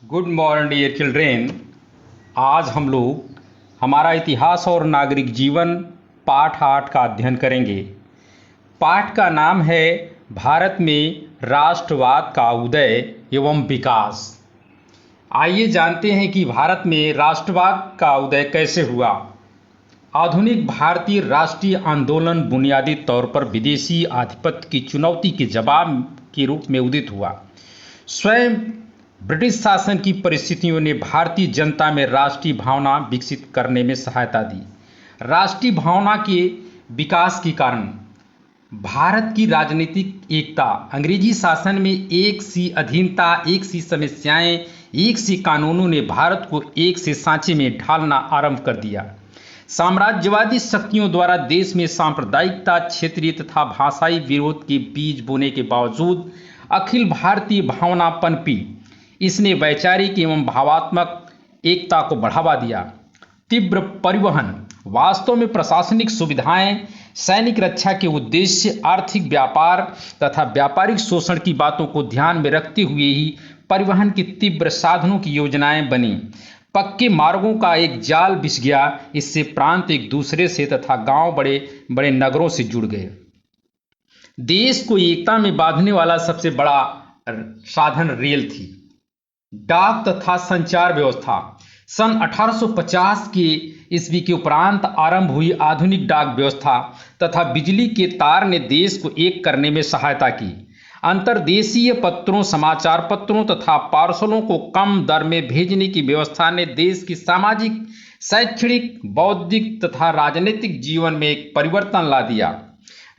Good morning dear children. आज हम लोग हमारा इतिहास और नागरिक जीवन पाठ 8 का अध्ययन करेंगे। पाठ का नाम है भारत में राष्ट्रवाद का उदय एवं विकास। आइए जानते हैं कि भारत में राष्ट्रवाद का उदय कैसे हुआ। आधुनिक भारतीय राष्ट्रीय आंदोलन बुनियादी तौर पर विदेशी आधिपत्य की चुनौती के जवाब के रूप में उदित हुआ। स्वयं ब्रिटिश शासन की परिस्थितियों ने भारतीय जनता में राष्ट्रीय भावना विकसित करने में सहायता दी। राष्ट्रीय भावना के विकास के कारण भारत की राजनीतिक एकता, अंग्रेजी शासन में एक सी अधीनता, एक सी समस्याएं, एक सी कानूनों ने भारत को एक से सांचे में ढालना आरंभ कर दिया। साम्राज्यवादी शक्तियों द्वारा देश में सांप्रदायिकता, क्षेत्रीय तथा भाषाई विरोध के बीज बोने के बावजूद अखिल भारतीय भावना पनपी। इसने वैचारिक एवं भावात्मक एकता को बढ़ावा दिया। तीव्र परिवहन, वास्तव में प्रशासनिक सुविधाएं, सैनिक रक्षा के उद्देश्य, आर्थिक व्यापार तथा व्यापारिक शोषण की बातों को ध्यान में रखते हुए ही परिवहन के तीव्र साधनों की योजनाएं बनी। पक्के मार्गों का एक जाल बिछ गया। इससे प्रांत एक दूसरे से तथा गांव बड़े बड़े नगरों से जुड़ गए। देश को एकता में बांधने वाला सबसे बड़ा साधन रेल थी। डाक तथा संचार व्यवस्था, सन 1850 के ईस्वी के उपरांत आरंभ हुई आधुनिक डाक व्यवस्था तथा बिजली के तार ने देश को एक करने में सहायता की। अंतर्देशीय पत्रों, समाचार पत्रों तथा पार्सलों को कम दर में भेजने की व्यवस्था ने देश की सामाजिक, शैक्षणिक, बौद्धिक तथा राजनीतिक जीवन में एक परिवर्तन ला दिया।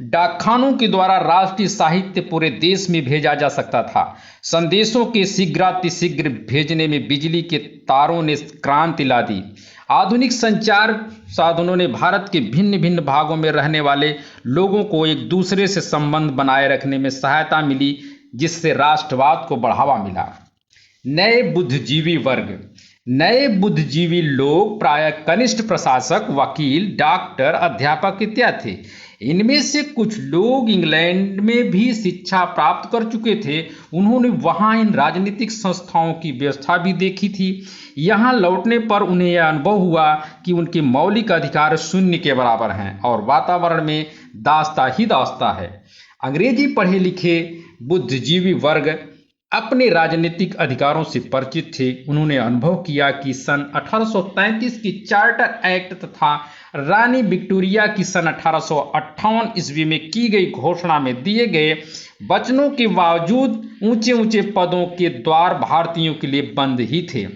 डाकखानों के द्वारा राष्ट्रीय साहित्य पूरे देश में भेजा जा सकता था। संदेशों के शीघ्रातिशीघ्र भेजने में बिजली के तारों ने क्रांति ला दी। आधुनिक संचार साधनों ने भारत के भिन्न भिन्न भागों में रहने वाले लोगों को एक दूसरे से संबंध बनाए रखने में सहायता मिली, जिससे राष्ट्रवाद को बढ़ावा मिला। नए बुद्धिजीवी वर्ग, नए बुद्धिजीवी लोग प्रायः कनिष्ठ प्रशासक, वकील, डॉक्टर, अध्यापक इत्यादि थे। इनमें से कुछ लोग इंग्लैंड में भी शिक्षा प्राप्त कर चुके थे। उन्होंने वहां इन राजनीतिक संस्थाओं की व्यवस्था भी देखी थी। यहाँ लौटने पर उन्हें यह अनुभव हुआ कि उनके मौलिक अधिकार शून्य के बराबर हैं और वातावरण में दास्ता ही दास्ता है। अंग्रेजी पढ़े लिखे बुद्धिजीवी वर्ग अपने राजनीतिक अधिकारों से परिचित थे। उन्होंने अनुभव किया कि सन 1833 की चार्टर एक्ट तथा रानी विक्टोरिया की सन 1858 ईस्वी में की गई घोषणा में दिए गए वचनों के बावजूद ऊंचे ऊंचे पदों के द्वार भारतीयों के लिए बंद ही थे।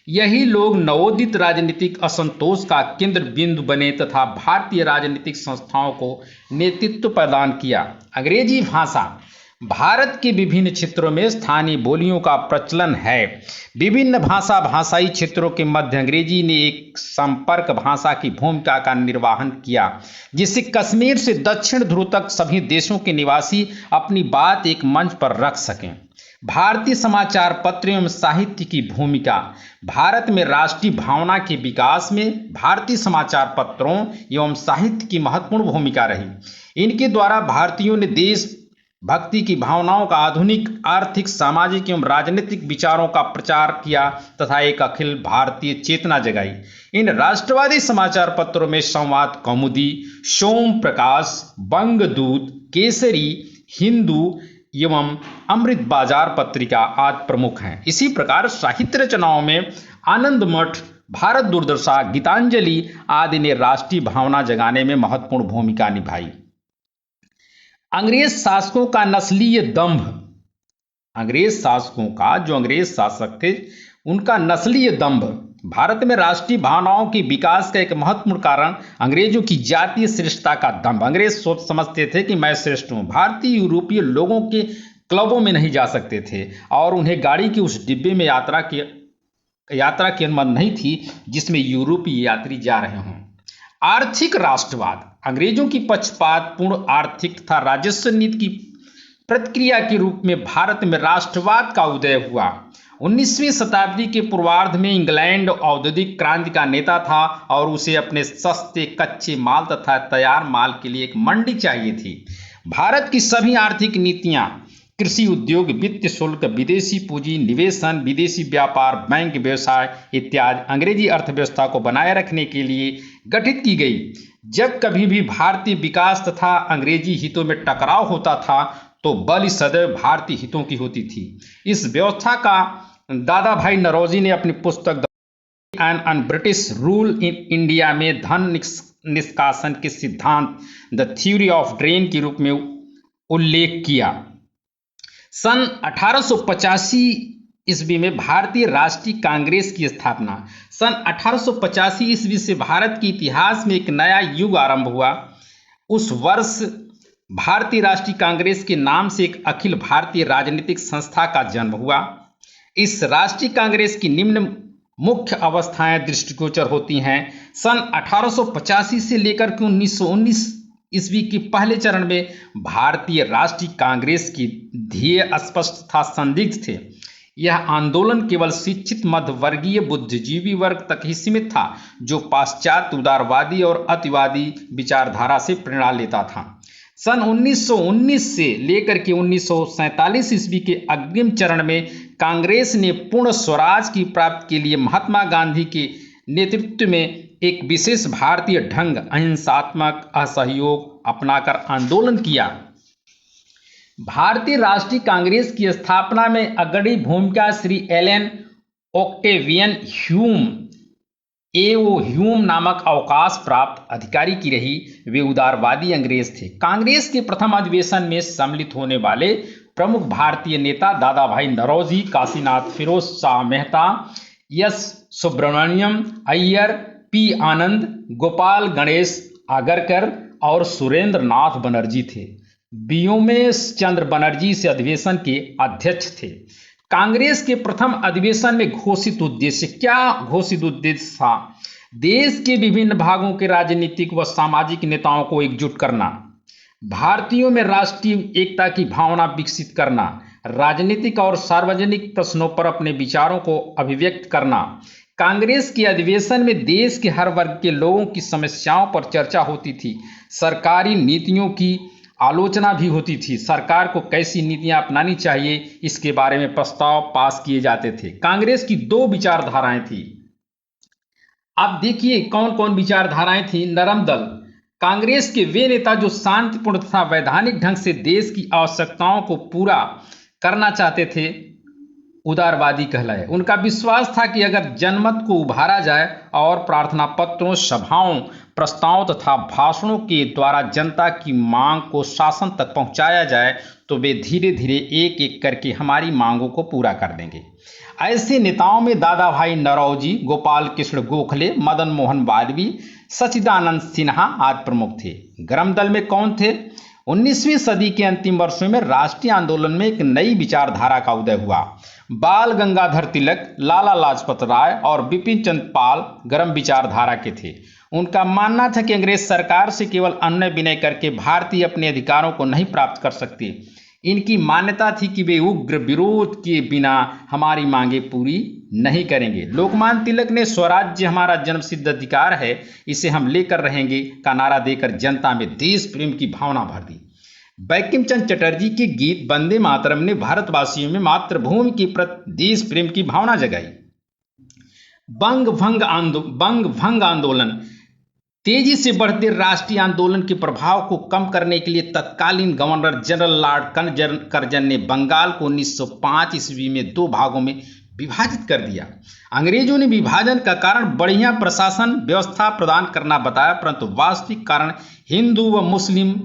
यही लोग नवोदित राजनीतिक असंतोष का केंद्र बिंदु बने तथा भारतीय राजनीतिक संस्थाओं को नेतृत्व प्रदान किया। अंग्रेजी भाषा, भारत के विभिन्न क्षेत्रों में स्थानीय बोलियों का प्रचलन है। विभिन्न भाषाई क्षेत्रों के मध्य अंग्रेजी ने एक संपर्क भाषा की भूमिका का निर्वहन किया, जिससे कश्मीर से दक्षिण ध्रुव तक सभी देशों के निवासी अपनी बात एक मंच पर रख सकें। भारतीय समाचार पत्र एवं साहित्य की भूमिका, भारत में राष्ट्रीय भावना के विकास में भारतीय समाचार पत्रों एवं साहित्य की महत्वपूर्ण भूमिका रही। इनके द्वारा भारतीयों ने देश भक्ति की भावनाओं का, आधुनिक आर्थिक, सामाजिक एवं राजनीतिक विचारों का प्रचार किया तथा एक अखिल भारतीय चेतना जगाई। इन राष्ट्रवादी समाचार पत्रों में संवाद कौमुदी, सोम प्रकाश, बंगदूत, केसरी, हिंदू एवं अमृत बाजार पत्रिका आदि प्रमुख हैं। इसी प्रकार साहित्य रचनाओं में आनंद मठ, भारत दुर्दशा, गीतांजलि आदि ने राष्ट्रीय भावना जगाने में महत्वपूर्ण भूमिका निभाई। अंग्रेज शासकों का नस्लीय दंभ, अंग्रेज शासकों का, जो अंग्रेज शासक थे, उनका नस्लीय दंभ भारत में राष्ट्रीय भावनाओं के विकास का एक महत्वपूर्ण कारण अंग्रेजों की जातीय श्रेष्ठता का दंभ। अंग्रेज सोच समझते थे कि मैं श्रेष्ठ हूं। भारतीय यूरोपीय लोगों के क्लबों में नहीं जा सकते थे और उन्हें गाड़ी के उस डिब्बे में यात्रा की अनुमति नहीं थी जिसमें यूरोपीय यात्री जा रहे हों। आर्थिक राष्ट्रवाद, अंग्रेजों की पक्षपातपूर्ण आर्थिक तथा राजस्व नीति की प्रतिक्रिया के रूप में भारत में राष्ट्रवाद का उदय हुआ। 19वीं शताब्दी के पूर्वार्ध में इंग्लैंड औद्योगिक क्रांति का नेता था और उसे अपने सस्ते कच्चे माल तथा तैयार माल के लिए एक मंडी चाहिए थी। भारत की सभी आर्थिक नीतियां कृषि उद्योग, वित्त शुल्क, विदेशी पूंजी निवेशन, विदेशी व्यापार, बैंक व्यवसाय इत्यादि अंग्रेजी अर्थव्यवस्था को बनाए रखने के लिए गठित की गई। जब कभी भी भारतीय विकास तथा अंग्रेजी हितों में टकराव होता था तो बलि सदैव भारतीय हितों की होती थी। इस व्यवस्था का दादा भाई नौरोजी ने अपनी पुस्तक an British rule in India में धन निष्कासन के सिद्धांत द थ्योरी ऑफ ड्रेन के रूप में उल्लेख किया। सन 1885 ईस्वी में भारतीय राष्ट्रीय कांग्रेस की स्थापना। सन 1885 ईस्वी से भारत के इतिहास में एक नया युग आरंभ हुआ। उस वर्ष भारतीय राष्ट्रीय कांग्रेस के नाम से एक अखिल भारतीय राजनीतिक संस्था का जन्म हुआ। इस राष्ट्रीय कांग्रेस की निम्न मुख्य अवस्थाएं दृष्टिगोचर होती हैं। सन 1885 से लेकर के 1919 ईस्वी के पहले चरण में भारतीय राष्ट्रीय कांग्रेस की ध्येय स्पष्ट तथा संदिग्ध थे। यह आंदोलन केवल शिक्षित मध्यवर्गीय बुद्धिजीवी वर्ग तक ही सीमित था, जो पाश्चात्य उदारवादी और अतिवादी विचारधारा से प्रेरणा लेता था। सन 1919 से लेकर के 1947 ईस्वी के अग्रिम चरण में कांग्रेस ने पूर्ण स्वराज की प्राप्ति के लिए महात्मा गांधी के नेतृत्व में एक विशेष भारतीय ढंग अहिंसात्मक असहयोग अपनाकर आंदोलन किया। भारतीय राष्ट्रीय कांग्रेस की स्थापना में अग्रणी भूमिका Shri Allan Octavian Hume Hume नामक अवकाश प्राप्त अधिकारी की रही। वे उदारवादी अंग्रेज थे। कांग्रेस के प्रथम अधिवेशन में सम्मिलित होने वाले प्रमुख भारतीय नेता दादा भाई नौरोजी, काशीनाथ फिरोज शाह मेहता, एस सुब्रमण्यम अय्यर, पी आनंद, गोपाल गणेश आगरकर और सुरेंद्र नाथ बनर्जी थे। व्योमेश चंद्र बनर्जी से अधिवेशन के अध्यक्ष थे। कांग्रेस के प्रथम अधिवेशन में घोषित उद्देश्य था? देश के विभिन्न भागों के राजनीतिक व सामाजिक नेताओं को एकजुट करना, भारतीयों में राष्ट्रीय एकता की भावना विकसित करना, राजनीतिक और सार्वजनिक प्रश्नों पर अपने विचारों को अभिव्यक्त करना। कांग्रेस के अधिवेशन में देश के हर वर्ग के लोगों की समस्याओं पर चर्चा होती थी। सरकारी नीतियों की आलोचना भी होती थी। सरकार को कैसी नीतियां अपनानी चाहिए, इसके बारे में प्रस्ताव पास किए जाते थे। कांग्रेस की दो विचारधाराएं थी। अब देखिए कौन कौन विचारधाराएं थी। नरम दल। कांग्रेस के वे नेता जो शांतिपूर्ण तथा वैधानिक ढंग से देश की आवश्यकताओं को पूरा करना चाहते थे, उदारवादी कहलाए। उनका विश्वास था कि अगर जनमत को उभारा जाए और प्रार्थना पत्रों, सभाओं, प्रस्तावों तथा भाषणों के द्वारा जनता की मांग को शासन तक पहुंचाया जाए तो वे धीरे धीरे एक एक करके हमारी मांगों को पूरा कर देंगे। ऐसे नेताओं में दादा भाई नौरोजी, गोपाल कृष्ण गोखले, मदन मोहन मालवीय, सच्चिदानंद सिन्हा आदि प्रमुख थे। गरम दल में कौन थे? 19वीं सदी के अंतिम वर्षों में राष्ट्रीय आंदोलन में एक नई विचारधारा का उदय हुआ। बाल गंगाधर तिलक, लाला लाजपत राय और बिपिन चंद्र पाल गरम विचारधारा के थे। उनका मानना था कि अंग्रेज सरकार से केवल अन्य विनय करके भारतीय अपने अधिकारों को नहीं प्राप्त कर सकते। इनकी मान्यता थी कि वे उग्र विरोध के बिना हमारी मांगे पूरी नहीं करेंगे। लोकमान्य तिलक ने स्वराज्य हमारा जन्मसिद्ध अधिकार है, इसे हम लेकर रहेंगे का नारा देकर जनता में देश प्रेम की भावना भर दी। बंकिम चंद्र चटर्जी के गीत वंदे मातरम ने भारतवासियों में मातृभूमि के प्रति देश प्रेम की भावना जगाई। बंग भंग आंदोलन। तेजी से बढ़ते राष्ट्रीय आंदोलन के प्रभाव को कम करने के लिए तत्कालीन गवर्नर जनरल लॉर्ड कर्जन ने बंगाल को 1905 ईस्वी में दो भागों में विभाजित कर दिया। अंग्रेजों ने विभाजन का कारण बढ़िया प्रशासन व्यवस्था प्रदान करना बताया, परंतु वास्तविक कारण हिंदू व मुस्लिम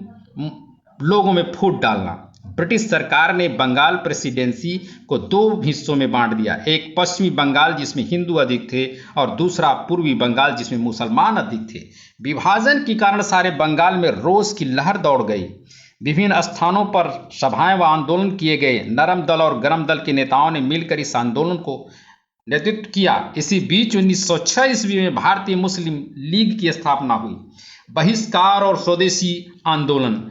लोगों में फूट डालना। ब्रिटिश सरकार ने बंगाल प्रेसिडेंसी को दो हिस्सों में बांट दिया, एक पश्चिमी बंगाल जिसमें हिंदू अधिक थे और दूसरा पूर्वी बंगाल जिसमें मुसलमान अधिक थे। विभाजन के कारण सारे बंगाल में रोष की लहर दौड़ गई। विभिन्न स्थानों पर सभाएं व आंदोलन किए गए। नरम दल और गरम दल के नेताओं ने मिलकर इस आंदोलन को नेतृत्व किया। इसी बीच 1906 ईस्वी में भारतीय मुस्लिम लीग की स्थापना हुई। बहिष्कार और स्वदेशी आंदोलन।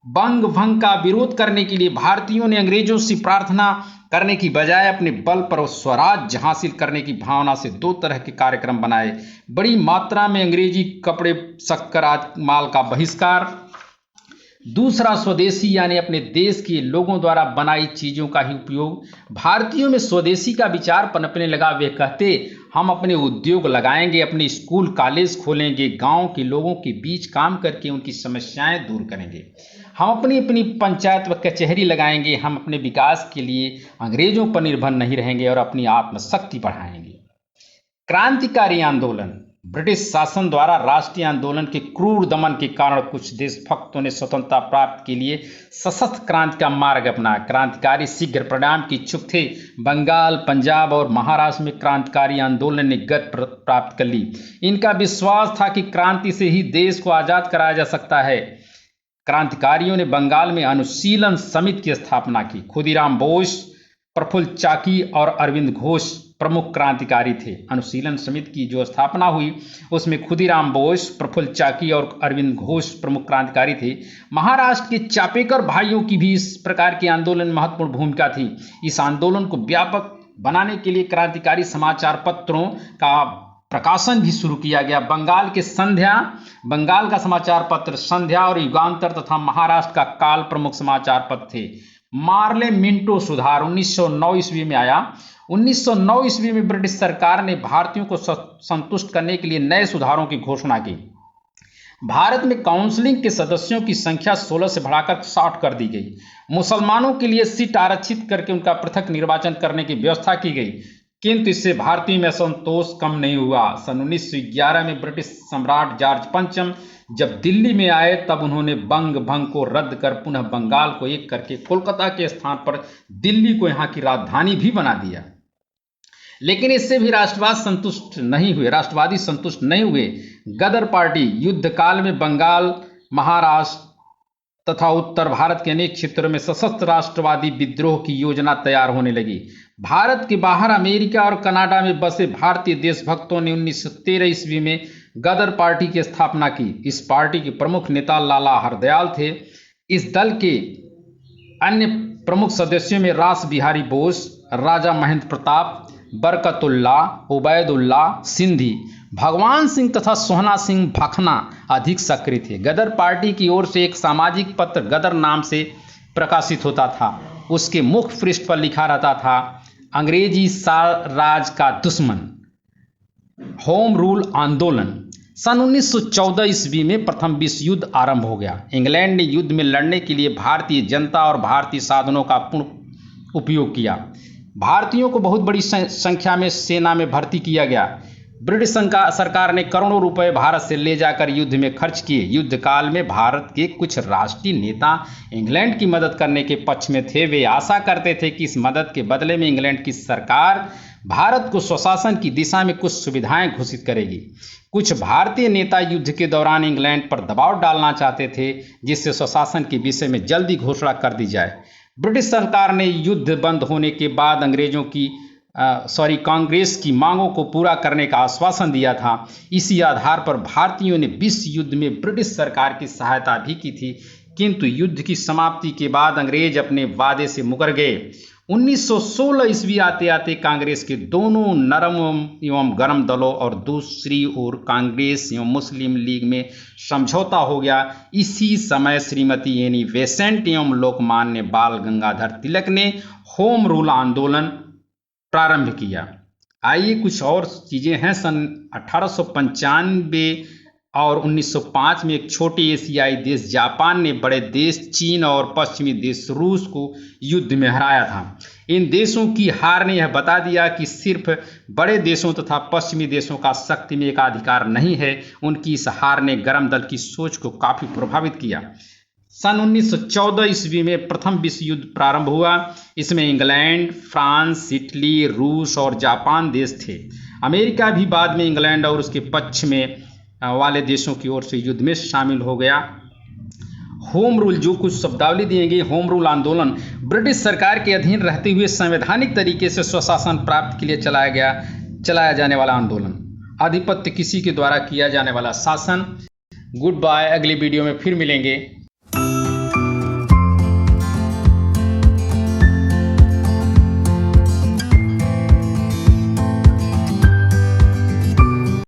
बंग भंग का विरोध करने के लिए भारतीयों ने अंग्रेजों से प्रार्थना करने की बजाय अपने बल पर स्वराज्य हासिल करने की भावना से दो तरह के कार्यक्रम बनाए। बड़ी मात्रा में अंग्रेजी कपड़े, शक्कर आदि माल का बहिष्कार, दूसरा स्वदेशी यानी अपने देश के लोगों द्वारा बनाई चीज़ों का ही उपयोग। भारतीयों में स्वदेशी का विचार पनपने लगा। वे कहते, हम अपने उद्योग लगाएंगे, अपने स्कूल कॉलेज खोलेंगे, गांव के लोगों के बीच काम करके उनकी समस्याएं दूर करेंगे, हम अपनी अपनी पंचायत व कचहरी लगाएंगे, हम अपने विकास के लिए अंग्रेजों पर निर्भर नहीं रहेंगे और अपनी आत्मशक्ति बढ़ाएंगे। क्रांतिकारी आंदोलन। ब्रिटिश शासन द्वारा राष्ट्रीय आंदोलन के क्रूर दमन के कारण कुछ देशभक्तों ने स्वतंत्रता प्राप्ति के लिए सशक्त क्रांति का मार्ग अपनाया। क्रांतिकारी शीघ्र परिणाम के इच्छुक थे। बंगाल, पंजाब और महाराष्ट्र में क्रांतिकारी आंदोलन ने गति प्राप्त कर ली। इनका विश्वास था कि क्रांति से ही देश को आजाद कराया जा सकता है। क्रांतिकारियों ने बंगाल में अनुशीलन समिति की स्थापना की। खुदीराम बोस, प्रफुल्ल चाकी और अरविंद घोष प्रमुख क्रांतिकारी थे। अनुशीलन समिति की जो स्थापना हुई उसमें खुदीराम बोस, प्रफुल्ल चाकी और अरविंद घोष प्रमुख क्रांतिकारी थे। महाराष्ट्र के चापेकर भाइयों की भी इस प्रकार के आंदोलन में महत्वपूर्ण भूमिका थी। इस आंदोलन को व्यापक बनाने के लिए क्रांतिकारी समाचार पत्रों का प्रकाशन भी शुरू किया गया। बंगाल का समाचार पत्र संध्या और युगांतर तथा महाराष्ट्र का काल प्रमुख समाचार पत्र थे। मार्ले मिंटो सुधार 1909 ईस्वी में आया। 1909 ईस्वी में ब्रिटिश सरकार ने भारतीयों को संतुष्ट करने के लिए नए सुधारों की घोषणा की। भारत में काउंसिलिंग के सदस्यों की संख्या 16 से बढ़ाकर 60 कर दी गई। मुसलमानों के लिए सीट आरक्षित करके उनका पृथक निर्वाचन करने की व्यवस्था की गई, किंतु इससे भारतीयों में असंतोष कम नहीं हुआ। सन 1911 में ब्रिटिश सम्राट जॉर्ज पंचम जब दिल्ली में आए तब उन्होंने बंग भंग को रद्द कर पुनः बंगाल को एक करके कोलकाता के स्थान पर दिल्ली को यहाँ की राजधानी भी बना दिया। लेकिन इससे भी राष्ट्रवादी संतुष्ट नहीं हुए। गदर पार्टी युद्ध काल में बंगाल, महाराष्ट्र तथा उत्तर भारत के अनेक क्षेत्रों में सशस्त्र राष्ट्रवादी विद्रोह की योजना तैयार होने लगी। भारत के बाहर अमेरिका और कनाडा में बसे भारतीय देशभक्तों ने 1913 ईस्वी में गदर पार्टी की स्थापना की। इस पार्टी के प्रमुख नेता लाला हरदयाल थे। इस दल के अन्य प्रमुख सदस्यों में रास बिहारी बोस, राजा महेंद्र प्रताप, बरकतुल्ला, उबैदुल्ला सिंधी, भगवान सिंह तथा सोहना सिंह भाखना अधिक सक्रिय थे। गदर पार्टी की ओर से एक सामाजिक पत्र गदर नाम से प्रकाशित होता था। उसके मुख्य पृष्ठ पर लिखा रहता था, अंग्रेजी राज का दुश्मन, होम रूल आंदोलन। सन 1914 ईस्वी में प्रथम विश्व युद्ध आरंभ हो गया। इंग्लैंड ने युद्ध में लड़ने के लिए भारतीय जनता और भारतीय साधनों का पूर्ण उपयोग किया। भारतीयों को बहुत बड़ी संख्या में सेना में भर्ती किया गया। ब्रिटिश सरकार ने करोड़ों रुपए भारत से ले जाकर युद्ध में खर्च किए। युद्ध काल में भारत के कुछ राष्ट्रीय नेता इंग्लैंड की मदद करने के पक्ष में थे। वे आशा करते थे कि इस मदद के बदले में इंग्लैंड की सरकार भारत को स्वशासन की दिशा में कुछ सुविधाएं घोषित करेगी। कुछ भारतीय नेता युद्ध के दौरान इंग्लैंड पर दबाव डालना चाहते थे जिससे स्वशासन के विषय में जल्दी घोषणा कर दी जाए। ब्रिटिश सरकार ने युद्ध बंद होने के बाद कांग्रेस की मांगों को पूरा करने का आश्वासन दिया था। इसी आधार पर भारतीयों ने विश्व युद्ध में ब्रिटिश सरकार की सहायता भी की थी, किंतु युद्ध की समाप्ति के बाद अंग्रेज अपने वादे से मुकर गए। 1916 ईस्वी आते आते कांग्रेस के दोनों नरम एवं गर्म दलों और दूसरी ओर कांग्रेस एवं मुस्लिम लीग में समझौता हो गया। इसी समय श्रीमती एनी बेसेंट एवं लोकमान्य बाल गंगाधर तिलक ने होम रूल आंदोलन प्रारंभ किया। आइए कुछ और चीज़ें हैं। सन 1895 और 1905 में एक छोटे एशियाई देश जापान ने बड़े देश चीन और पश्चिमी देश रूस को युद्ध में हराया था। इन देशों की हार ने यह बता दिया कि सिर्फ बड़े देशों तथा पश्चिमी देशों का शक्ति में एकाधिकार नहीं है। उनकी इस हार ने गर्म दल की सोच को काफ़ी प्रभावित किया। सन 1914 ईस्वी में प्रथम विश्व युद्ध प्रारंभ हुआ। इसमें इंग्लैंड, फ्रांस, इटली, रूस और जापान देश थे। अमेरिका भी बाद में इंग्लैंड और उसके पक्ष में वाले देशों की ओर से युद्ध में शामिल हो गया। होम रूल, जो कुछ शब्दावली दिए गए, होम रूल आंदोलन ब्रिटिश सरकार के अधीन रहते हुए संवैधानिक तरीके से स्वशासन प्राप्त के लिए चलाया जाने वाला आंदोलन, आधिपत्य किसी के द्वारा किया जाने वाला शासन। गुड बाय, अगली वीडियो में फिर मिलेंगे।